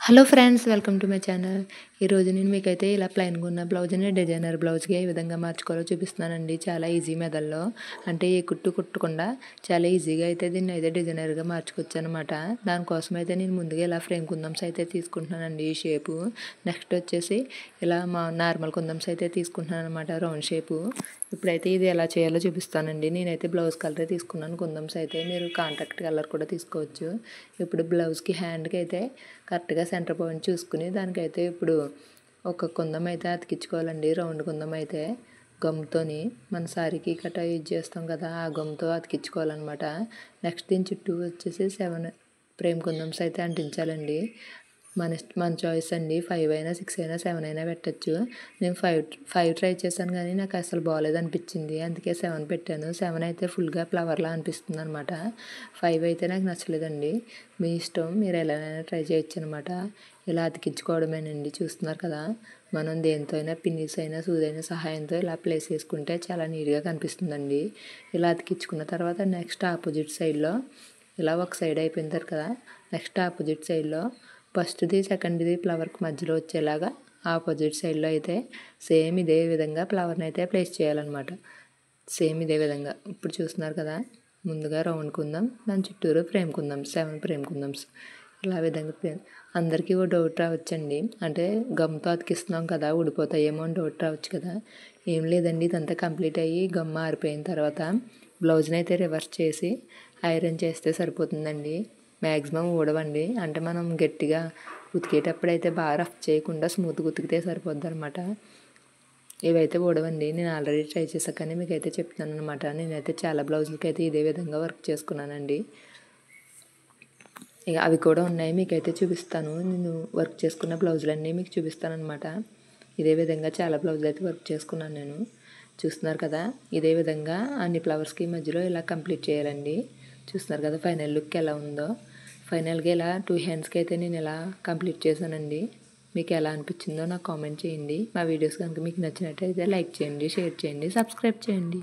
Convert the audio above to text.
Hello friends, welcome to my channel. ఈరోజు నేను మీకైతే ఇలా ప్లెయిన్గా ఉన్న బ్లౌజ్ని డిజైనర్ బ్లౌజ్గా ఏ విధంగా మార్చుకోవాలో చూపిస్తున్నానండి. చాలా ఈజీ మెథడ్లో, అంటే ఏ కుట్టు కుట్టకుండా చాలా ఈజీగా అయితే దీన్ని అయితే డిజైనర్గా మార్చుకోవచ్చు అనమాట. దానికోసం అయితే నేను ముందుగా ఇలా ఫ్రేమ్ కుందమ్స్ అయితే తీసుకుంటున్నానండి, ఈ షేపు. నెక్స్ట్ వచ్చేసి ఇలా నార్మల్ కుందమ్స్ అయితే తీసుకుంటున్నాను అనమాట, రౌండ్ షేపు. ఇప్పుడైతే ఇది ఎలా చేయాలో చూపిస్తానండి. నేనైతే బ్లౌజ్ కలరే తీసుకున్నాను. కుందమ్స్ అయితే మీరు కాంట్రాక్ట్ కలర్ కూడా తీసుకోవచ్చు. ఇప్పుడు బ్లౌజ్కి హ్యాండ్కి అయితే కరెక్ట్గా సెంటర్ పాయింట్ చూసుకుని దానికైతే ఇప్పుడు ఒక కుందం అయితే అతికించుకోవాలండి. రౌండ్ కుందం అయితే గమ్తోని మన సారీకి కట్ట యూజ్ చేస్తాం కదా, ఆ గమ్తో అతికించుకోవాలన్నమాట. నెక్స్ట్ దీని చుట్టూ వచ్చేసి 7 ఫ్రేమ్ కుందమ్స్ అయితే అంటించాలండి. మన చాయిస్ అండి. 5 అయినా 6 అయినా 7 అయినా పెట్టచ్చు. నేను ఫైవ్ ట్రై చేశాను కానీ నాకు అసలు బాగాలేదు అనిపించింది, అందుకే 7 పెట్టాను. 7 అయితే ఫుల్గా ఫ్లవర్లా అనిపిస్తుంది అనమాట. 5 అయితే నాకు నచ్చలేదండి. మీ ఇష్టం, మీరు ఎలాగైనా ట్రై చేయొచ్చు అనమాట. ఇలా అతికించుకోవడమేనండి. చూస్తున్నారు కదా, మనం దేంతో అయినా పిన్నీస్ అయినా సూదైన సహాయంతో ఇలా ప్లేస్ చేసుకుంటే చాలా నీట్గా కనిపిస్తుందండి. ఇలా అతికించుకున్న తర్వాత నెక్స్ట్ ఆపోజిట్ సైడ్లో ఇలా ఒక సైడ్ అయిపోయిన తర్వాత కదా, నెక్స్ట్ ఆపోజిట్ సైడ్లో ఫస్ట్ది సెకండ్ది ఫ్లవర్కి మధ్యలో వచ్చేలాగా ఆపోజిట్ సైడ్లో అయితే సేమ్ ఇదే విధంగా ఫ్లవర్ని అయితే ప్లేస్ చేయాలన్నమాట. సేమ్ ఇదే విధంగా ఇప్పుడు చూస్తున్నారు కదా, ముందుగా రౌండ్ కుందాం, దాని చుట్టూరు ఫ్రేమ్ కుందాం, 7 ఫ్రేమ్ కుందాంస్. ఇలా విధంగా అందరికీ ఓ డౌట్ రావచ్చండి, అంటే గమ్తో అతికిస్తున్నాం కదా ఊడిపోతాయేమో అని డౌట్ రావచ్చు కదా. ఏం లేదండి, ఇదంతా కంప్లీట్ అయ్యి గమ్ ఆరిపోయిన తర్వాత బ్లౌజ్ని అయితే రివర్స్ చేసి ఐరన్ చేస్తే సరిపోతుందండి. మ్యాక్సిమం ఊడవండి, అంటే మనం గట్టిగా ఉతికేటప్పుడు అయితే బాగా రఫ్ చేయకుండా స్మూత్గా ఉతికితే సరిపోద్ది అనమాట. ఇవైతే ఊడవండి. నేను ఆల్రెడీ ట్రై చేశాక కానీ మీకైతే చెప్తున్నాను అనమాట. నేనైతే చాలా బ్లౌజులకి అయితే ఇదే విధంగా వర్క్ చేసుకున్నానండి. ఇక అవి కూడా ఉన్నాయి, మీకైతే చూపిస్తాను. నేను వర్క్ చేసుకున్న బ్లౌజులన్నీ మీకు చూపిస్తాను అనమాట. ఇదే విధంగా చాలా బ్లౌజులు అయితే వర్క్ చేసుకున్నాను నేను. చూస్తున్నారు కదా, ఇదే విధంగా అన్ని ఫ్లవర్స్కి మధ్యలో ఇలా కంప్లీట్ చేయాలండి. చూస్తున్నారు కదా ఫైనల్ లుక్ ఎలా ఉందో. ఫైనల్గా ఇలా 2 హ్యాండ్స్కి అయితే నేను ఇలా కంప్లీట్ చేశానండి. మీకు ఎలా అనిపించిందో నాకు కామెంట్ చేయండి. మా వీడియోస్ కనుక మీకు నచ్చినట్టయితే లైక్ చేయండి, షేర్ చేయండి, సబ్స్క్రైబ్ చేయండి.